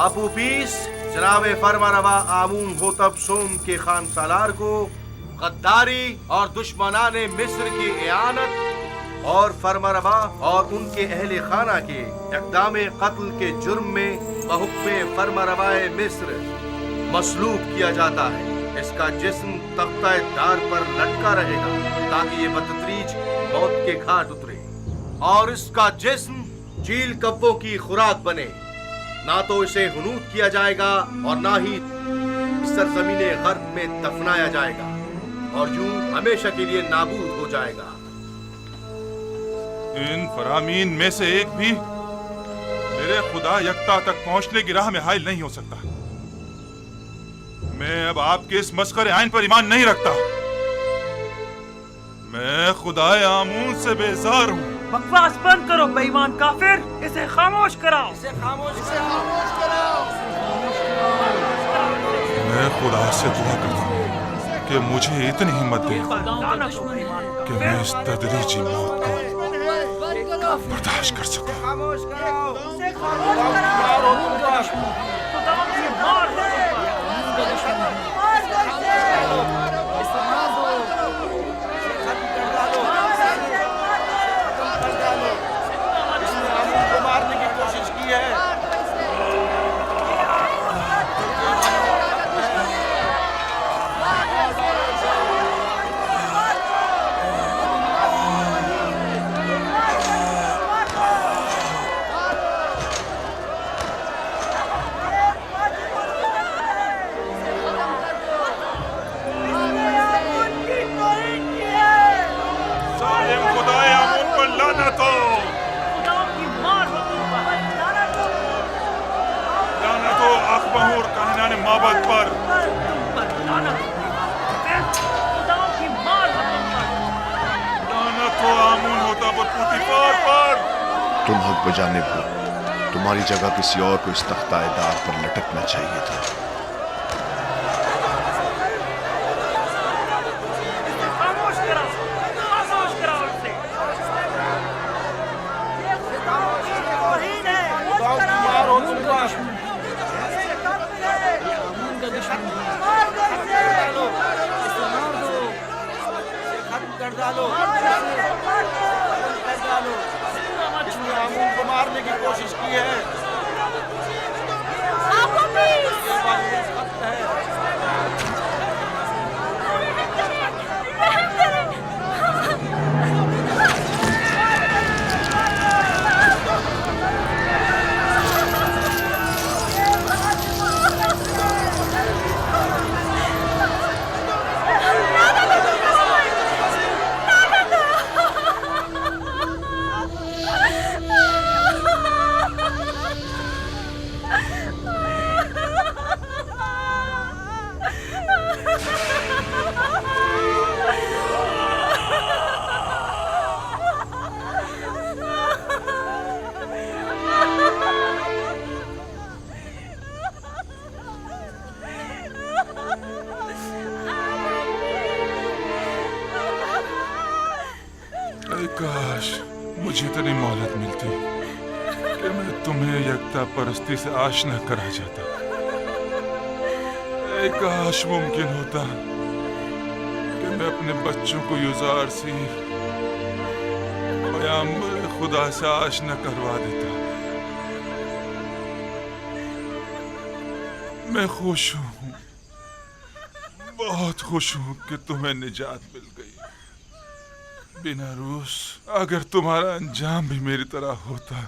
آپو پیس جناب فرمانروا آمون ہوتب سوم کے خان سالار کو غداری اور دشمنان مصر کی اعانت اور فرمانروا اور ان کے اہل خانہ کے اقدام قتل کے جرم میں بحکم فرمانروا مصر مصلوب کیا جاتا ہے۔ اس کا جسم تختہ دار پر لٹکا رہے گا تاکہ یہ بتدریج موت کے گھاٹ اترے اور اس کا جسم چیل کبوں کی خوراک بنے۔ نہ تو اسے حنوط کیا جائے گا اور نہ ہی سرزمین غرب میں دفنایا جائے گا اور یوں ہمیشہ کے لیے نابود ہو جائے گا۔ ان فرامین میں سے ایک بھی میرے خدا یکتا تک پہنچنے کی راہ میں حائل نہیں ہو سکتا۔ میں اب آپ کے اس مسخرے آئین پر ایمان نہیں رکھتا۔ میں خدا آمون سے بیزار ہوں۔ بکواس بند کرو بے ایمان کافر، اسے خاموش کراؤ۔ میں خدا سے دعا کرتا ہوں کہ مجھے اتنی ہمت دے کہ میں اس تدریجی موت کو برداشت کر سکوں۔ تم حق بجانب ہو، تمہاری جگہ کسی اور کو اس تختہ دار پر لٹکنا چاہیے تھا۔ مارنے کی کوشش کی ہے۔ کاش مجھے اتنی مہلت ملتی کہ میں تمہیں یکتا پرستی سے آشنا کرا جاتا۔ اے کاش ممکن ہوتا کہ میں اپنے بچوں کو یزار سی پیغمبر خدا سے آشنا کروا دیتا۔ میں خوش ہوں، بہت خوش ہوں کہ تمہیں نجات مل گئی۔ بنا روس اگر تمہارا انجام بھی میری طرح ہوتا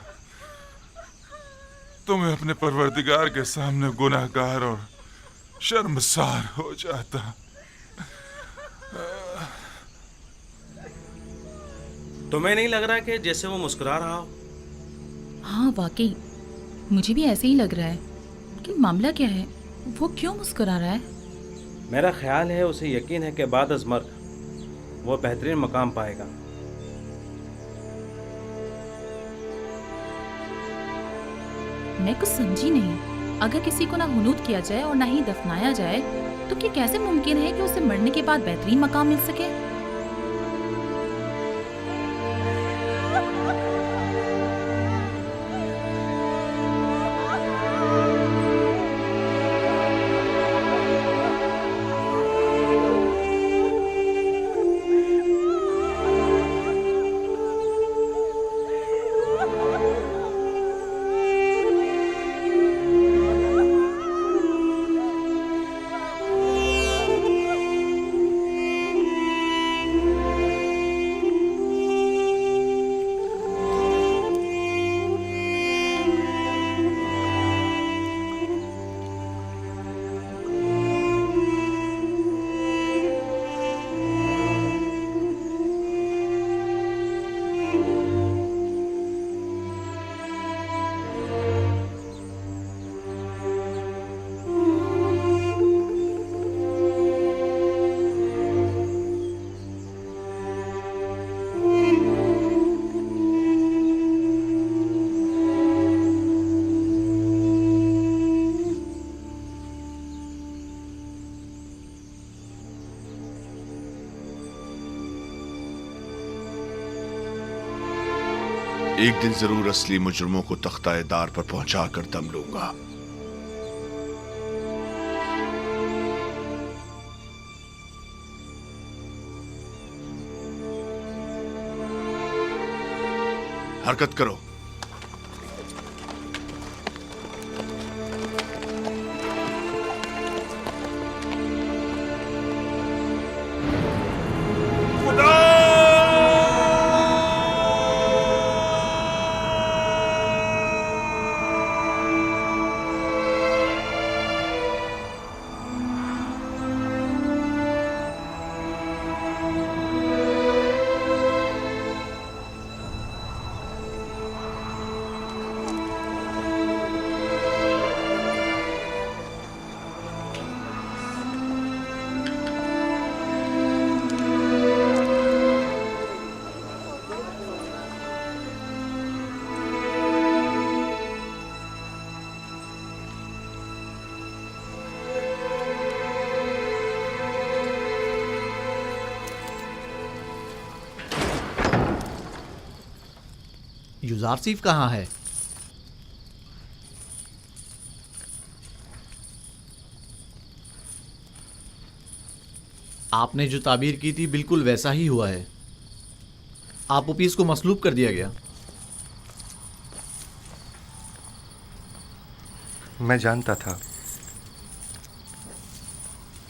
تو میں اپنے پروردگار کے سامنے گناہگار اور شرمسار ہو جاتا۔ تمہیں نہیں لگ رہا کہ جیسے وہ مسکرا رہا ہو؟ ہاں واقعی مجھے بھی ایسے ہی لگ رہا ہے کہ معاملہ کیا ہے، وہ کیوں مسکرا رہا ہے؟ میرا خیال ہے اسے یقین ہے کہ بعد از مرگ وہ بہترین مقام پائے گا۔ میں کچھ سمجھی نہیں، اگر کسی کو نہ حنوط کیا جائے اور نہ ہی دفنایا جائے تو کیا کیسے ممکن ہے کہ اسے مرنے کے بعد بہترین مقام مل سکے؟ एक दिन जरूर असली मुजरमों को तख्ताए दार पर पहुंचा कर दम लूंगा। हरकत करो। युजारसीफ कहाँ है? आपने जो ताबीर की थी बिल्कुल वैसा ही हुआ है। आप ओपीस को मसलूब कर दिया गया। मैं जानता था।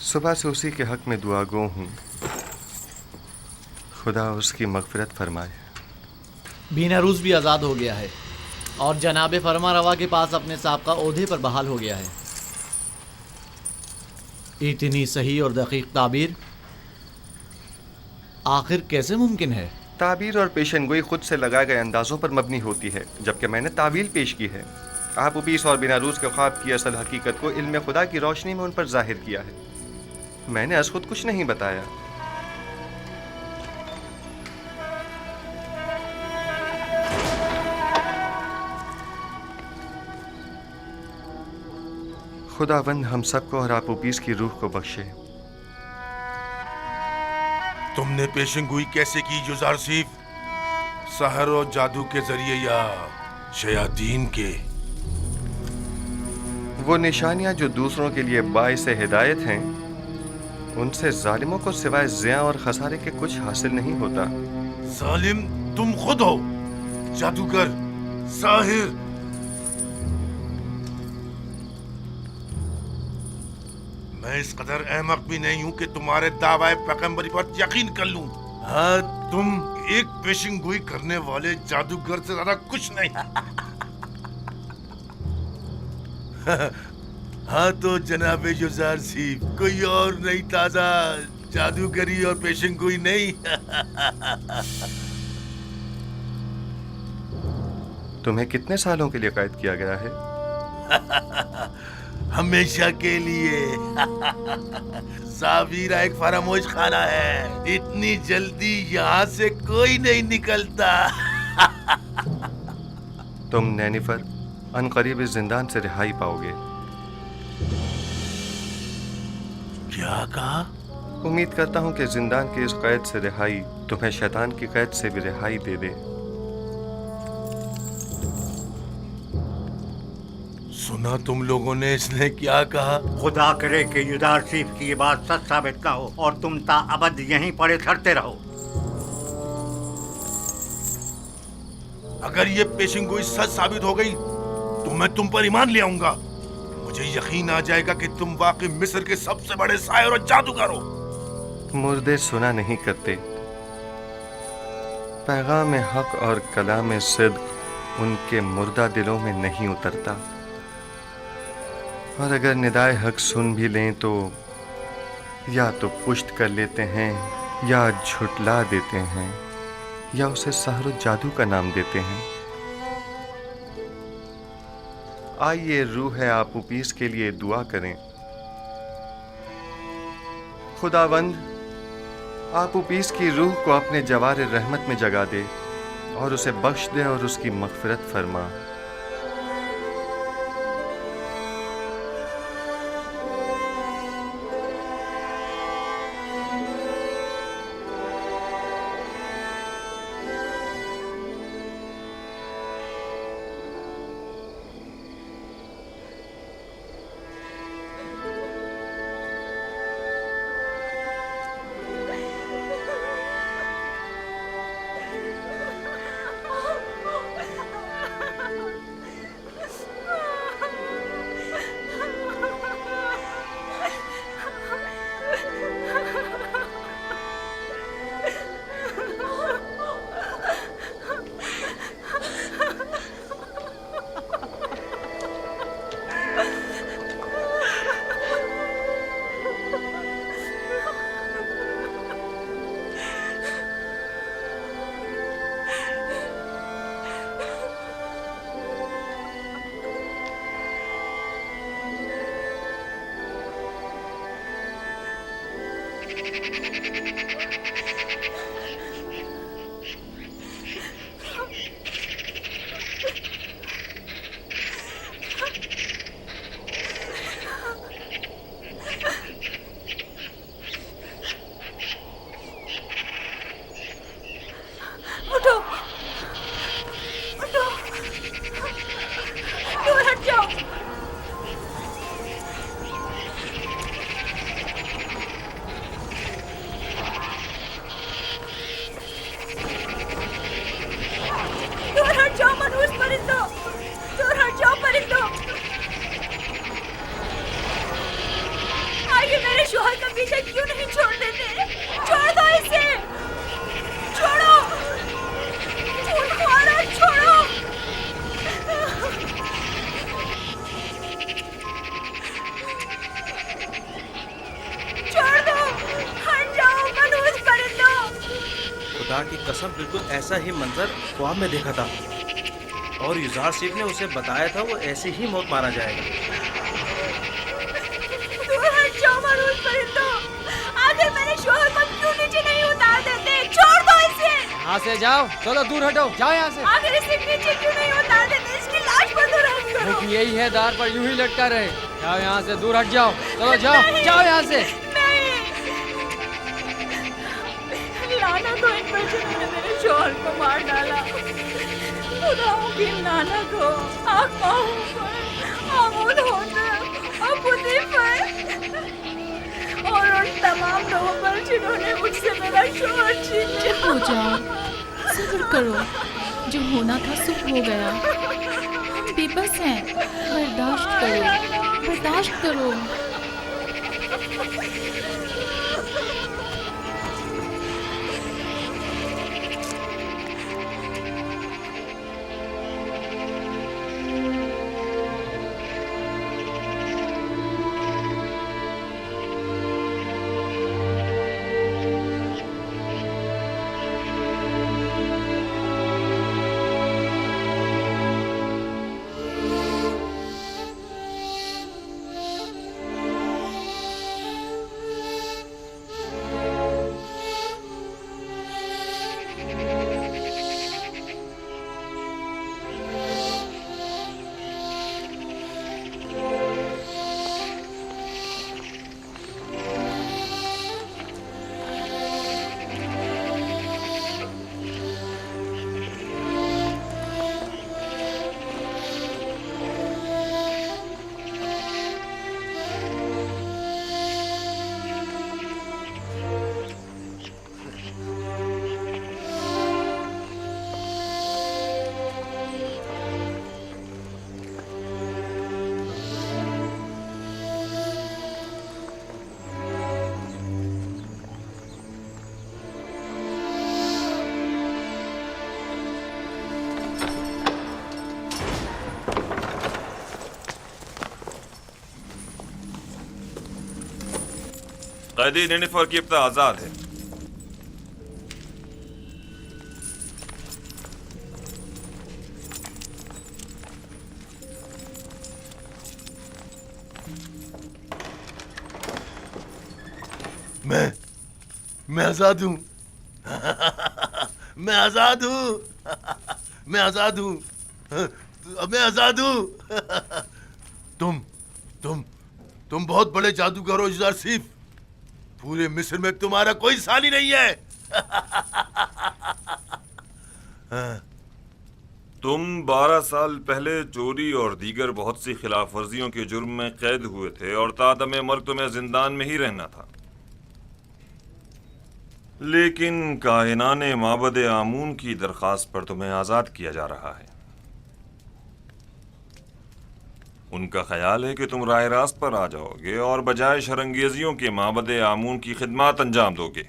सुबह से उसी के हक में दुआगो हूँ। खुदा उसकी मगफिरत फरमाए। बीनारूस भी आज़ाद हो गया है और जनाब फरमा रवा के पास अपने साबका ओहदे पर बहाल हो गया है। इतनी सही और दकीक ताबीर आखिर कैसे मुमकिन है? ताबीर और पेशनगोई खुद से लगाए गए अंदाज़ों पर मबनी होती है, जबकि मैंने तावील पेश की है। आप उपीस और बीनारूस के ख्वाब की असल हकीकत को इल्म खुदा की रोशनी में उन पर जाहिर किया है। मैंने अस खुद कुछ नहीं बताया। खुदावंद हम सबको और आप उपीस की रूह को बख्शे। तुमने पेशेंगोई कैसे की युजारसीफ? सहर और जादू के जरिए या शयातीन के? वो निशानियां जो दूसरों के लिए बाइस हिदायत हैं, उनसे जालिमों को सिवाय ज़िया और खसारे के कुछ हासिल नहीं होता। जालिम तुम खुद हो, जादूगर, साहिर। मैं इस कदर अहमक भी नहीं हूं कि तुम्हारे दावाए पैगंबरी पर यकीन कर लूं। हाँ, तुम एक पेशिंगोई करने वाले जादूगर से ज्यादा कुछ नहीं। हाँ तो जनाब युजारसीफ, कोई और नहीं ताजा जादूगरी और पेशिंगोई नहीं। तुम्हें कितने सालों के लिए कैद किया गया है? हमेशा के लिए। जावीरा एक फरामोश खाना है, इतनी जल्दी यहाँ से कोई नहीं निकलता। तुम नैनीफर अनकरीब इस जिंदान से रिहाई पाओगे। क्या कहा? उम्मीद करता हूँ कि जिंदान की इस कैद से रिहाई तुम्हें शैतान की कैद से भी रिहाई दे दे। सुना तुम लोगों ने इसने क्या कहा? खुदा करे कि युजारसीफ की ये बात सच साबित ना हो और तुम ताअबद यहीं पड़े सड़ते रहो। अगर ये पेशिंगोई सच साबित हो गई तो मैं तुम पर ईमान ले आऊंगा। मुझे यकीन आ जाएगा कि तुम वाकई मिस्र के सबसे बड़े साहिर और जादूगर हो। मुर्दे सुना नहीं करते। पैगाम हक और कलाम सिद्क उनके मुर्दा दिलों में नहीं उतरता, और अगर निदाए हक सुन भी लें तो या तो पुष्ट कर लेते हैं, या झुटला देते हैं, या उसे सहर जादू का नाम देते हैं। आइए रूह आप उपीस के लिए दुआ करें। खुदावंद आप उपीस की रूह को अपने जवार रहमत में जगा दे और उसे बख्श दे और उसकी मग़फ़िरत फरमा। उठो, उठो, दूर हट जाओ। दूर हट जाओ मनहूस परिंदों, दूर हट जाओ परिंदों। आगे मेरे शोहर का पीछा क्यों नहीं छोड़ देते? छोड़ दो इसे, छोड़ो, खूनख्वारा छोड़ो। छोड़ दो, हट जाओ मनहूस परिंदों। खुदा की कसम बिल्कुल ऐसा ही मंजर ख्वाब में देखा था और युजार सीफ ने उसे बताया था वो ऐसे ही मौत मारा जाएगा। दूर हट जाओ मनहूस परिंदों। आखिर मेरे शोहर को क्यों नीचे नहीं उतार देते? छोड़ दो इसे। यहाँ से जाओ, चलो दूर हटो, जाओ यहाँ से। आखिर इसे नीचे क्यों नहीं उतार देते? इसकी लाश पर दूर हट करो। क्योंकि यही है, दार पर यूं ही लटका रहे। जाओ यहाँ से, दूर हट जाओ, चलो जाओ, जाओ यहाँ से। नहीं, लानत हो इन पर जिन्होंने मेरे शोहर को मार डाला। खुदाओं की लानत हो आकाओं पर, आमूद होकर और बुद्धि पर और उन तमाम लोगों पर जिन्होंने मुझसे मेरा शोहर छीन लिया। हो जाओ, सब्र करो, जो होना था सो हो गया। हम बेबस हैं, बर्दाश्त करो, बर्दाश्त करो। कैदी निनिफर की इब्ता आजाद है। मैं आजाद हूं। मैं आजाद हूं। मैं आजाद हूं। मैं आजाद हूं। तुम बहुत बड़े जादूगर हो युजार सीफ। पूरे मिस्र में तुम्हारा कोई सानी नहीं है। तुम 12 साल पहले चोरी और दीगर बहुत सी खिलाफ वर्जियों के जुर्म में कैद हुए थे और तादम मर्ग तुम्हें जिंदान में ही रहना था। लेकिन काहिनाने माबद आमून की दरख्वास्त पर तुम्हें आज़ाद किया जा रहा है। उनका ख्याल है कि तुम राह रास्त पर आ जाओगे और बजाय शरंगेजियों के माबद आमून की खिदमत अंजाम दोगे।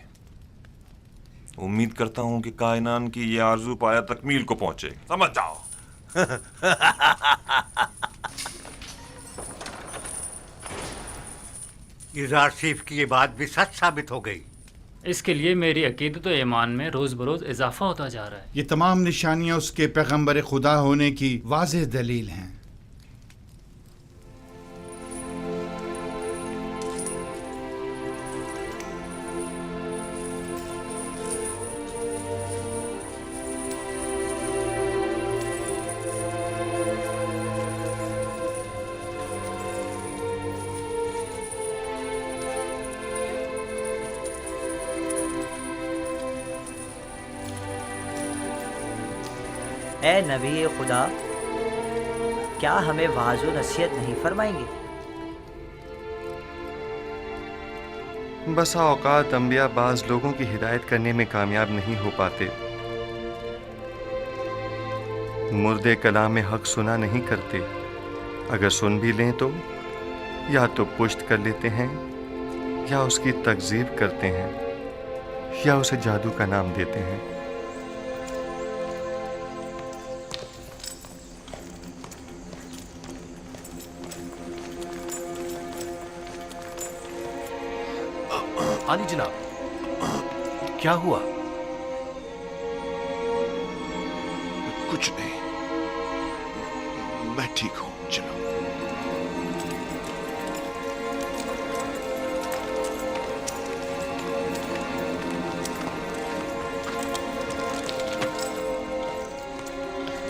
उम्मीद करता हूं कि कायनान की ये आरजू पाया तकमील को पहुंचे। समझ जाओ। युजार सीफ की ये बात भी सच साबित हो गई। इसके लिए मेरी अकीदत व ईमान में रोज़ बरोज़ इजाफा होता जा रहा है। ये तमाम निशानियां उसके पैगंबर खुदा होने की वाज़ेह दलील हैं। اے نبی خدا، کیا ہمیں واعظ و نصیحت نہیں فرمائیں گے؟ بسا اوقات انبیاء بعض لوگوں کی ہدایت کرنے میں کامیاب نہیں ہو پاتے، مردے کلام حق سنا نہیں کرتے، اگر سن بھی لیں تو یا تو پشت کر لیتے ہیں، یا اس کی تکذیب کرتے ہیں، یا اسے جادو کا نام دیتے ہیں۔ عالی جناب، کیا ہوا؟ کچھ نہیں، میں ٹھیک ہوں، چلو۔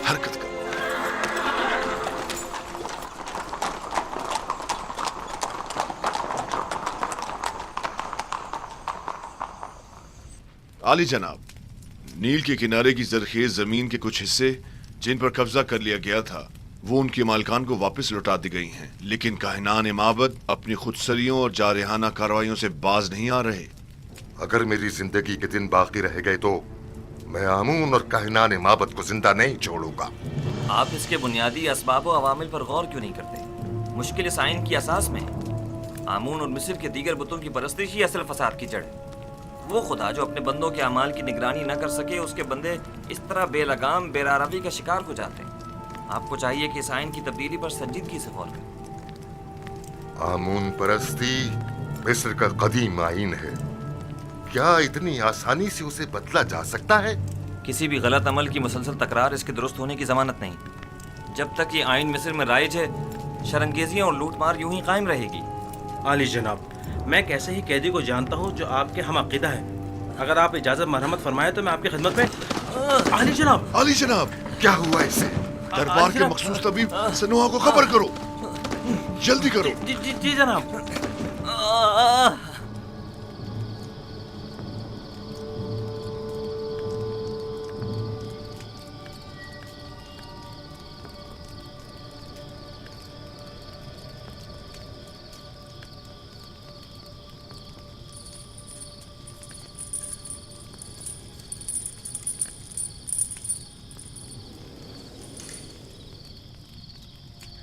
حرکت کرو۔ عالی جناب، نیل کے کنارے کی زرخیز زمین کے کچھ حصے جن پر قبضہ کر لیا گیا تھا وہ ان کے مالکان کو واپس لوٹا دی گئی ہیں، لیکن کاہنان معبد اپنی خودسریوں اور جارحانہ کارروائیوں سے باز نہیں آ رہے۔ اگر میری زندگی کے دن باقی رہ گئے تو میں آمون اور کاہنان معبد کو زندہ نہیں چھوڑوں گا۔ آپ اس کے بنیادی اسباب و عوامل پر غور کیوں نہیں کرتے؟ مشکل اس آئین کی اساس میں آمون اور مصر کے دیگر بتوں کی پرستش ہی اصل فساد کی جڑ ہے۔ وہ خدا جو اپنے بندوں کے اعمال کی نگرانی نہ کر سکے، اس کے بندے اس طرح بے لگام بے راروی کا شکار ہو جاتے ہیں۔ آپ کو چاہیے کہ اس آئین کی تبدیلی پر سنجیدگی سے غور کریں۔ آمون پرستی مصر کا قدیم آئین ہے، کیا اتنی آسانی سے اسے بدلا جا سکتا ہے؟ کسی بھی غلط عمل کی مسلسل تکرار اس کے درست ہونے کی ضمانت نہیں۔ جب تک یہ آئین مصر میں رائج ہے، شرنگیزیاں اور لوٹ مار یوں ہی قائم رہے گی۔ عالی جناب، میں ایک ایسے ہی قیدی کو جانتا ہوں جو آپ کے ہم عقیدہ ہے۔ اگر آپ اجازت مرحمت فرمائے تو میں آپ کی خدمت میں۔ عالی جناب، عالی جناب، کیا ہوا اسے؟ دربار کے مخصوص طبیب سنوہا کو خبر کرو، جلدی کرو۔ جی جناب۔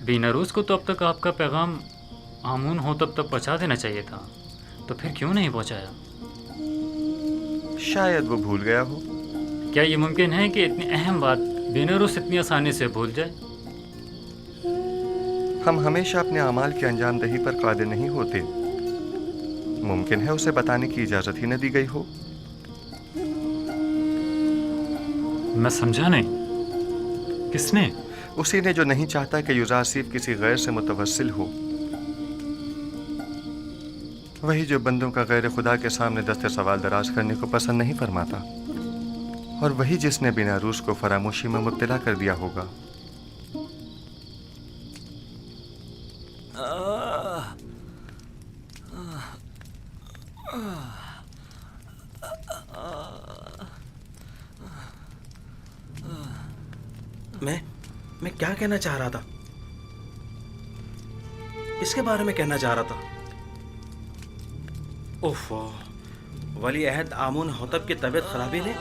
بیناروس کو تو اب تک آپ کا پیغام آمون ہو تب تک پہنچا دینا چاہیے تھا، تو پھر کیوں نہیں پہنچایا؟ شاید وہ بھول گیا ہو۔ کیا یہ ممکن ہے کہ اتنی اہم بات بیناروس اتنی آسانی سے بھول جائے؟ ہم ہمیشہ اپنے اعمال کی انجام دہی پر قادر نہیں ہوتے، ممکن ہے اسے بتانے کی اجازت ہی نہ دی گئی ہو۔ میں سمجھا نہیں، کس نے؟ اسی نے جو نہیں چاہتا کہ یوزاسیف کسی غیر سے متوسل ہو، وہی جو بندوں کا غیر خدا کے سامنے دست سوال دراز کرنے کو پسند نہیں فرماتا، اور وہی جس نے بیناروس کو فراموشی میں مبتلا کر دیا ہوگا۔ میں کیا کہنا چاہ رہا تھا؟ اس کے بارے میں کہنا چاہ رہا تھا۔ اوف، ولی عہد آمون ہوتب کی طبیعت خرابی نے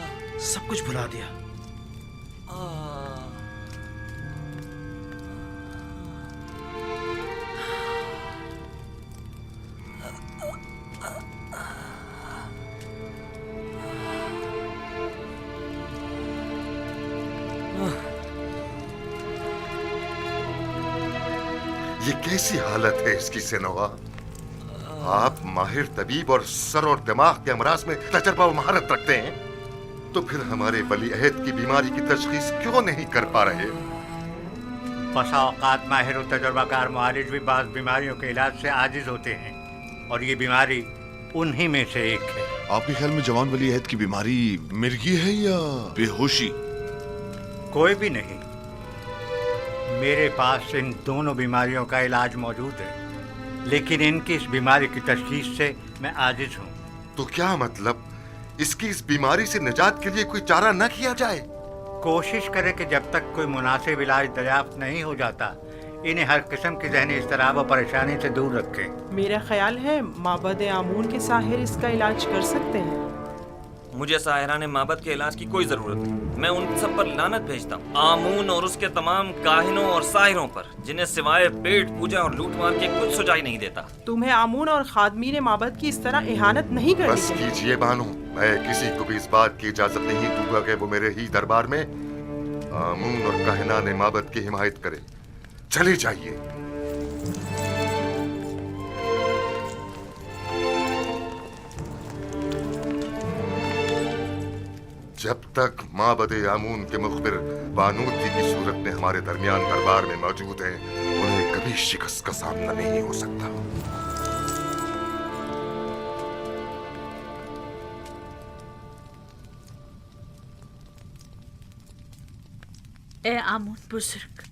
سب کچھ بھلا دیا۔ یہ کیسی حالت ہے اس کی سنوا؟ آپ ماہر طبیب اور سر اور دماغ کے امراض میں تجربہ و مہارت رکھتے ہیں، تو پھر ہمارے ولی عہد کی بیماری کی تشخیص کیوں نہیں کر پا رہے؟ بسا اوقات ماہر و تجربہ کار معالج بھی بعض بیماریوں کے علاج سے عاجز ہوتے ہیں، اور یہ بیماری انہی میں سے ایک ہے۔ آپ کے خیال میں جوان ولی عہد کی بیماری مرگی ہے یا بے ہوشی؟ کوئی بھی نہیں، میرے پاس ان دونوں بیماریوں کا علاج موجود ہے، لیکن ان کی اس بیماری کی تشخیص سے میں عاجز ہوں۔ تو کیا مطلب اس کی اس بیماری سے نجات کے لیے کوئی چارہ نہ کیا جائے؟ कोशिश करें कि जब तक कोई मुनासिब इलाज दरियाफ्त नहीं हो जाता इन्हें हर किस्म की ज़हनी इज़्तिराब और परेशानी से दूर रखें। मेरा ख्याल है माबद आमून के साहिर इसका इलाज कर सकते हैं। मुझे साहिराने माबद के इलाज की कोई जरूरत नहीं। मैं उन सब पर लानत भेजता हूँ, आमून और उसके तमाम काहिनों और साहिरों पर, जिन्हें सिवाय पेट पूजा और लूट मार के कुछ सुझाई नहीं देता। तुम्हें आमून और खादमीन माबद की इस तरह इहानत नहीं करनी बस चाहिए। कीजिए बानो, मैं किसी को भी इस बात की इजाजत नहीं दूंगा कि वो मेरे ही दरबार में आमून और काहिनाने माबद की हिमायत करे। चले जाइए। जब तक माबदे आमून के मुखबिर बानूती की सूरत में हमारे दरमियान दरबार में मौजूद हैं, उन्हें कभी शिकस्त का सामना नहीं हो सकता। ए आमून बुजुर्ग,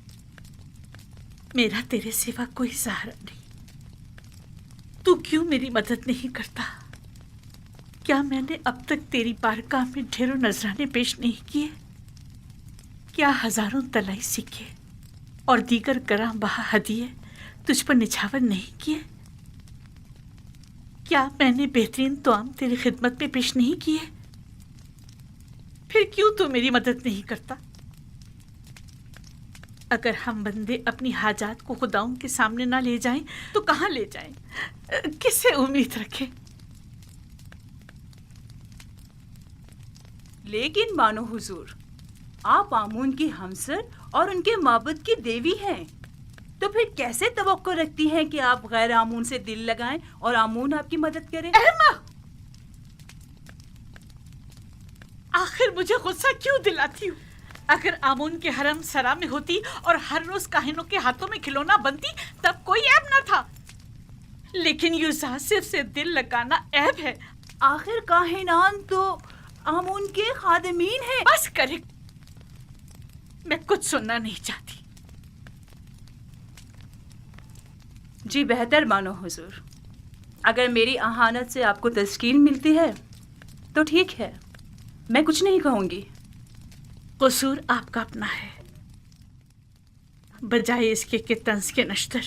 मेरा तेरे सिवा कोई सहारा नहीं। तू क्यों मेरी मदद नहीं करता? क्या मैंने अब तक तेरी बारगाह में ढेरों नजराने पेश नहीं किए? क्या हजारों तलाई सिक्के और दीगर गरां बहा हदिये तुझ पर निछावर नहीं किए? क्या मैंने बेहतरीन तोआम तेरी खिदमत में पेश नहीं किए? फिर क्यों तू मेरी मदद नहीं करता? अगर हम बंदे अपनी हाजात को खुदाओं के सामने ना ले जाएं तो कहाँ ले जाएं? किससे उम्मीद रखें? लेकिन बानो हुजूर, आप आमून की हमसर और उनके माबूद की देवी हैं, तो फिर कैसे तवक्को रखती हैं कि आप गैर आमून से दिल लगाएं और आमून आपकी मदद करे? आखिर मुझे गुस्सा क्यों दिलाती हूँ? अगर आमून के हरम सरा में होती और हर रोज काहिनों के हाथों में खिलौना बनती तब कोई ऐब न था, लेकिन यूजासिफ से दिल लगाना ऐब है। आखिर काहिनान तो आमून के खादिमीन हैं। बस करे, मैं कुछ सुनना नहीं चाहती। जी बेहतर मानो हुजूर, अगर मेरी अहानत से आपको तस्कीन मिलती है तो ठीक है, मैं कुछ नहीं कहूंगी। कसूर आपका अपना है, बजाय इसके कि तंज के नश्तर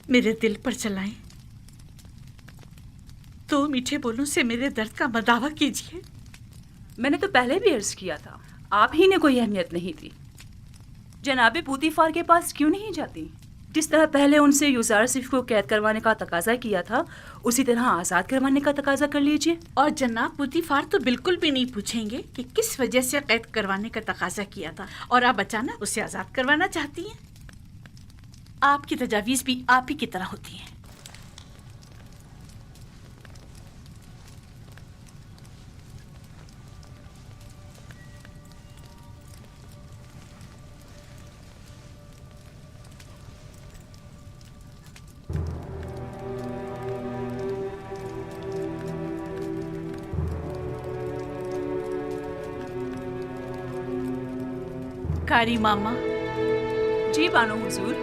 मेरे दिल पर चलाएं, तो मीठे बोलों से मेरे दर्द का मदावा कीजिए। मैंने तो पहले भी अर्ज किया था, आप ही ने कोई अहमियत नहीं दी। जनाबे पूतीफार के पास क्यों नहीं जाती? जिस तरह पहले उनसे यूजारसिफ को कैद करवाने का तकाजा किया था, उसी तरह आज़ाद करवाने का तकाजा कर लीजिए। और जनाब पूतीफार तो बिल्कुल भी नहीं पूछेंगे कि किस वजह से कैद करवाने का तकाजा किया था और आप अचानक उसे आज़ाद करवाना चाहती हैं। आपकी तजावीज़ भी आप ही की तरह होती हैं। कारी मामा। जी बानो हुजूर।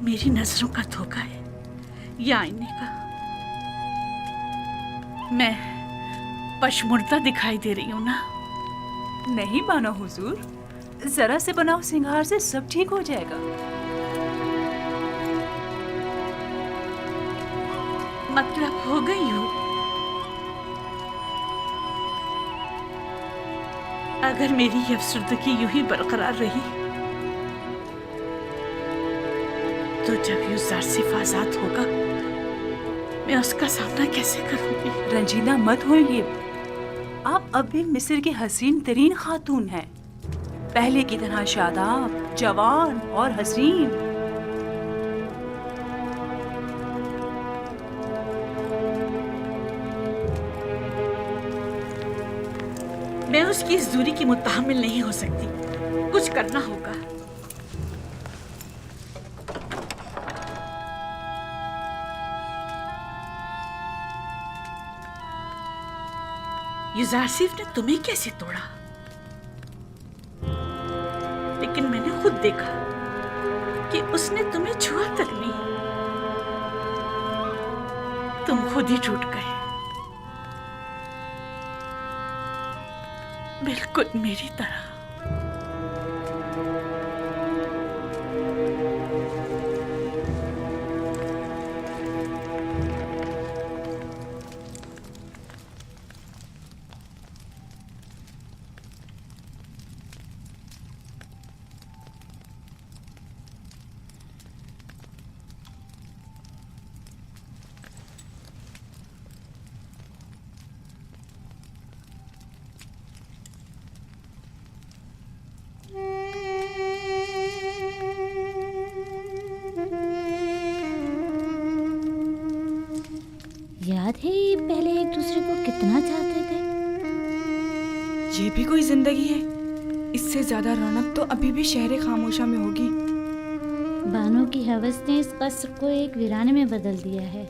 मेरी नजरों का धोखा है या आईने का? मैं पशमुर्दा दिखाई दे रही हूँ ना? नहीं बानो हुजूर, जरा से बनाओ सिंगार से सब ठीक हो जाएगा। मतलब हो गई हूँ? अगर मेरी ये अफसरदगी यूं ही बरकरार रही तो जब यूजारसिफ आजाद होगा मैं उसका सामना कैसे करूंगी? रंजीदा मत होइए, आप अब भी मिस्र की हसीन तरीन खातून हैं, पहले की तरह शादाब, जवान और हसीन। मैं उसकी इस दूरी की मुतहम्मिल नहीं हो सकती, कुछ करना होगा। यूजारसिफ ने तुम्हें कैसे तोड़ा? लेकिन मैंने खुद देखा कि उसने तुम्हें छुआ तक नहीं, तुम खुद ही टूट गए। बिल्कुल मेरी तरह। याद है ये पहले एक दूसरे को कितना चाहते थे। ये भी कोई जिंदगी है। इससे ज्यादा रौनक तो अभी भी शहर खामोशा में होगी। बानो की हवस ने इस कस्र को एक वीराने में बदल दिया है।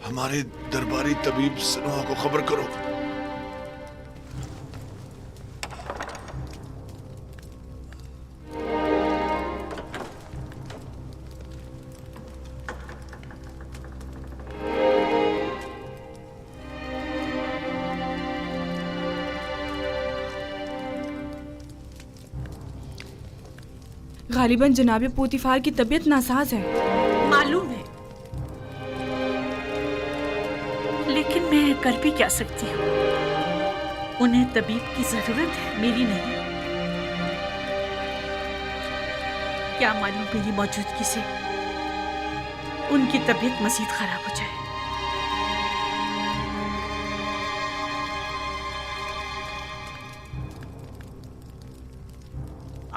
हमारे दरबारी तबीब सनोहा को खबर करो। गालिबन जनाब पोतीफार की तबीयत नासाज है। मालूम है, लेकिन मैं कर भी क्या सकती हूँ। उन्हें तबीब की जरूरत है, मेरी नहीं। क्या मालूम मेरी मौजूदगी से उनकी तबीयत मजीद खराब हो जाए।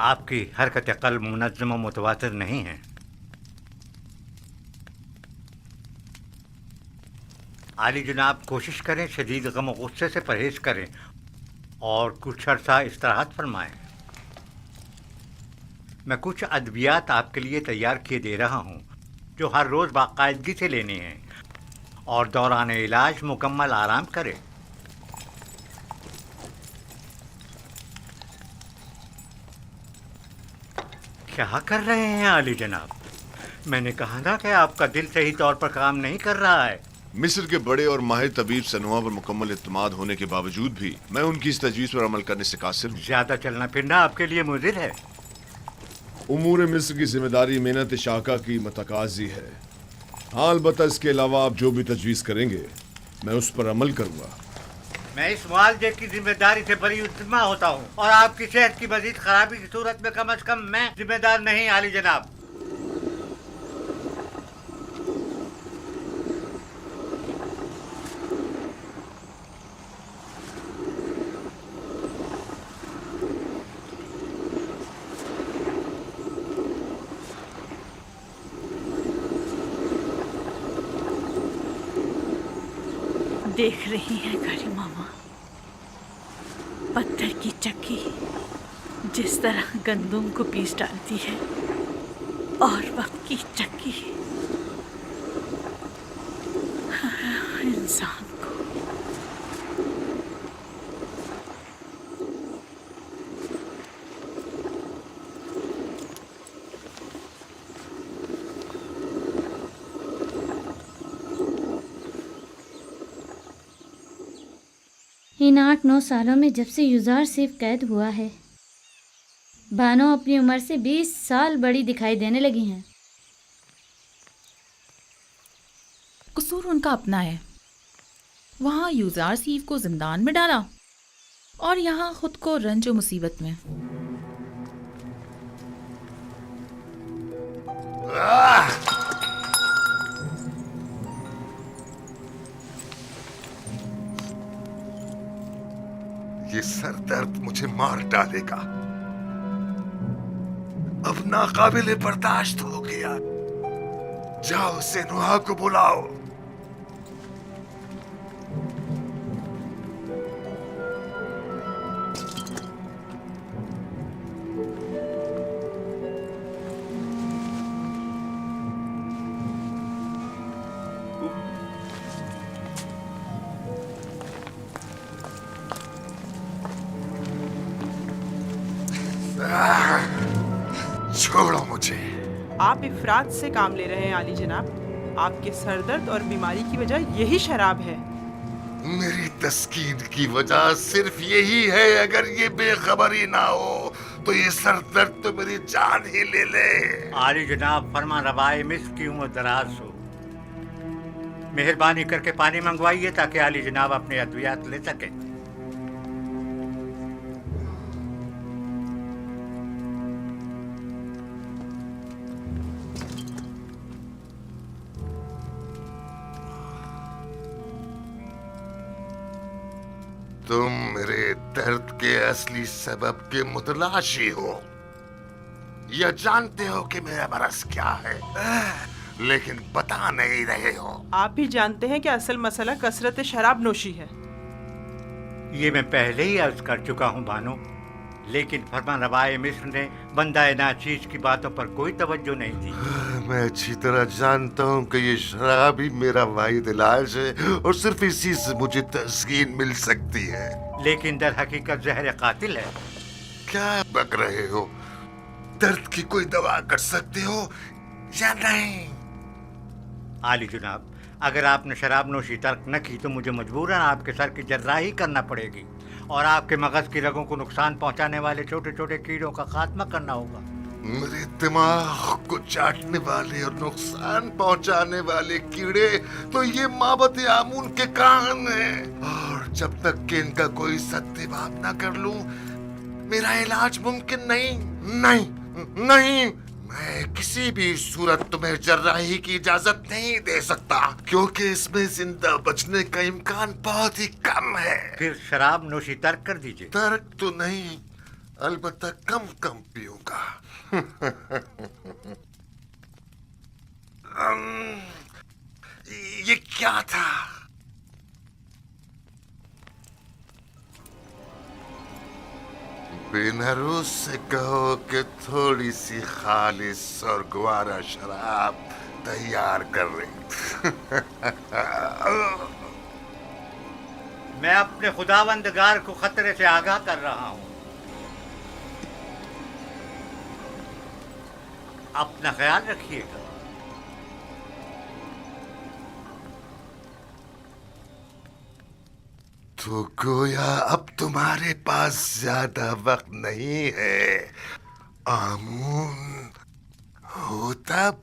आपकी हरकत क़ल्ब मुनज़्ज़म और मुतवातिर नहीं है। आली जनाब, कोशिश करें शदीद गम और गुस्से से परहेज करें और कुछ अरसा इस्तराहत फरमाएं। मैं कुछ अद्वियात आपके लिए तैयार किए दे रहा हूँ जो हर रोज़ बाकायदगी से लेने हैं और दौरान इलाज मुकम्मल आराम करें। क्या कर रहे हैं आली जनाब? मैंने कहा था कि आपका दिल सही तौर पर काम नहीं कर रहा है। मिस्र के बड़े और माहिर तबीब सनोहा पर मुकम्मल इत्मीनान होने के बावजूद भी मैं उनकी इस तजवीज़ पर अमल करने से कासिर हूँ। ज्यादा चलना फिरना आपके लिए मुज़िर है। उमूर मिस्र की जिम्मेदारी मेहनत शाका की मतकाजी है। हाँ, अलबत्ता इसके अलावा आप जो भी तजवीज़ करेंगे मैं उस पर अमल करूँगा। मैं इस मुआवजे की जिम्मेदारी से बरी उतमा होता हूँ और आपकी सेहत की मजीद खराबी की सूरत में कम से कम मैं जिम्मेदार नहीं आली जनाब। देख रही है करी मामा, पत्थर की चक्की जिस तरह गंदुम को पीस डालती है और वक्त की चक्की इंसान को। इन 8-9 सालों में जब से युजार सिर्फ कैद हुआ है, बानो अपनी उम्र से 20 साल बड़ी दिखाई देने लगी हैं। कसूर उनका अपना है। वहाँ यूजार सीफ को जिंदान में डाला और यहाँ खुद को रंज और मुसीबत में। ये सर दर्द मुझे मार डालेगा। अब नाकाबिले बर्दाश्त हो गया। जाओ सनोहा को बुलाओ। छोड़ो मुझे। आप इफरात से काम ले रहे हैं आली जनाब। आपके सरदर्द और बीमारी की वजह यही शराब है। मेरी तस्कीन की वजह सिर्फ यही है। अगर ये बेखबरी ना हो तो ये सर दर्द तो मेरी जान ही ले ले। आली जनाब, फरमा रवाए मिस्र की उम्र दराज हो। मेहरबानी करके पानी मंगवाइए ताकि आली जनाब अपने अद्वियात ले सके। तुम मेरे दर्द के असली सबब के मुतलाशी हो या जानते हो कि मेरा मरज क्या है, लेकिन बता नहीं रहे हो। आप भी जानते हैं कि असल मसला कसरत शराब नोशी है। ये मैं पहले ही अर्ज कर चुका हूँ बानो, लेकिन फरमान रवाए मिस्र ने बंदा नाचीज की बातों पर कोई तवज्जो नहीं दी। मैं अच्छी तरह जानता हूँ कि ये शराब ही मेरा वाहिद इलाज है और सिर्फ इसी से मुझे तस्कीन मिल सकती है। लेकिन दर हकीकत जहर कातिल है। क्या बक रहे हो? दर्द की कोई दवा कर सकते हो या नहीं? आली जनाब, अगर आपने शराब नोशी तर्क न की तो मुझे मजबूरन आपके सर की जर्राही करना पड़ेगी और आपके मगज की रगों को नुकसान पहुंचाने वाले छोटे छोटे कीड़ों का खात्मा करना होगा। मेरे दिमाग को चाटने वाले और नुकसान पहुंचाने वाले कीड़े तो ये माबद आमून के कान हैं, और जब तक कि इनका कोई सद्भाव न कर लूं मेरा इलाज मुमकिन नहीं। नहीं नहीं, मैं किसी भी सूरत तुम्हें जर्राही की इजाजत नहीं दे सकता, क्योंकि इसमें जिंदा बचने का इम्कान बहुत ही कम है। फिर शराब नोशी तर्क कर दीजिए। तर्क तो नहीं, अलबत्ता कम कम पीऊंगा। ये क्या था? बेनारोस से कहो कि थोड़ी सी खालिस और ग्वारा शराब तैयार कर रही। मैं अपने खुदावंदगार को खतरे से आगाह कर रहा हूँ। अपना ख्याल रखिएगा। तो गोया अब तुम्हारे पास ज्यादा वक्त नहीं है आमून। हो तब